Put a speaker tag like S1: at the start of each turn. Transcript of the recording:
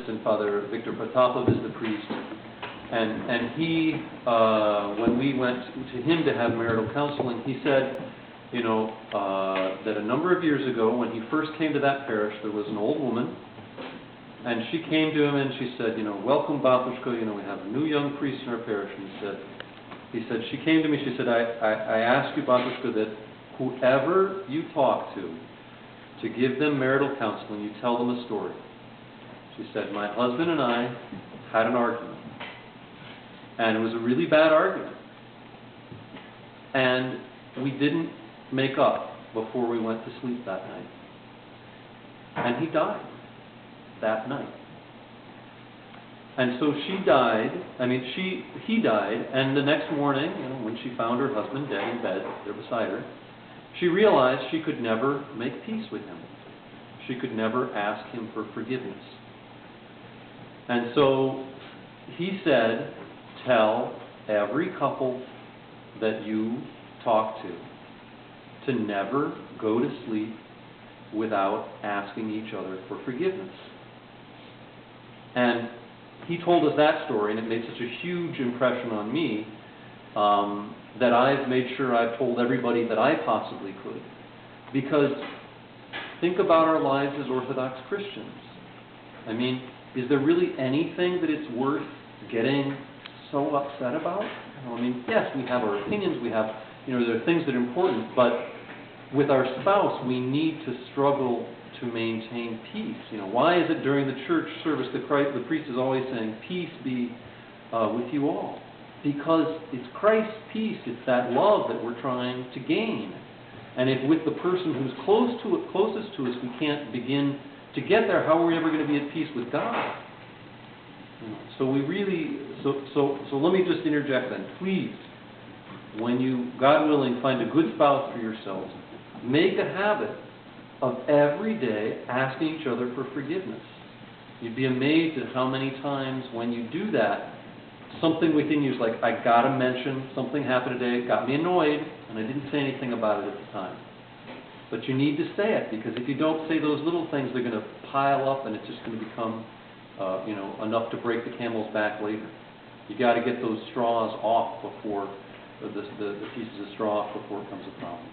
S1: and Father Victor Potapov is the priest. And he, when we went to him to have marital counseling, he said, that a number of years ago, when he first came to that parish, there was an old woman, and she came to him and she said, welcome, Batushka, we have a new young priest in our parish. And he said, she came to me, she said, I ask you, Batushka, that whoever you talk to give them marital counseling, you tell them a story. She said, my husband and I had an argument. And it was a really bad argument. And we didn't make up before we went to sleep that night. And he died that night. And so he died, and the next morning, when she found her husband dead in bed there beside her, she realized she could never make peace with him. She could never ask him for forgiveness. And so he said, tell every couple that you talk to never go to sleep without asking each other for forgiveness. And he told us that story, and it made such a huge impression on me that I've made sure I've told everybody that I possibly could. Because think about our lives as Orthodox Christians. Is there really anything that it's worth getting so upset about? Yes, we have our opinions, we have, there are things that are important, but with our spouse, we need to struggle to maintain peace. Why is it during the church service the priest is always saying, peace be with you all? Because it's Christ's peace, it's that love that we're trying to gain. And if with the person who's closest to us, we can't begin to get there, how are we ever going to be at peace with God? So we really, so let me just interject then. Please, when you, God willing, find a good spouse for yourselves, make a habit of every day asking each other for forgiveness. You'd be amazed at how many times when you do that, something within you is like, I gotta mention, something happened today, it got me annoyed, and I didn't say anything about it at the time. But you need to say it, because if you don't say those little things, they're going to pile up, and it's just going to become, enough to break the camel's back later. You got to get those straws off before, the pieces of straw off before it becomes a problem.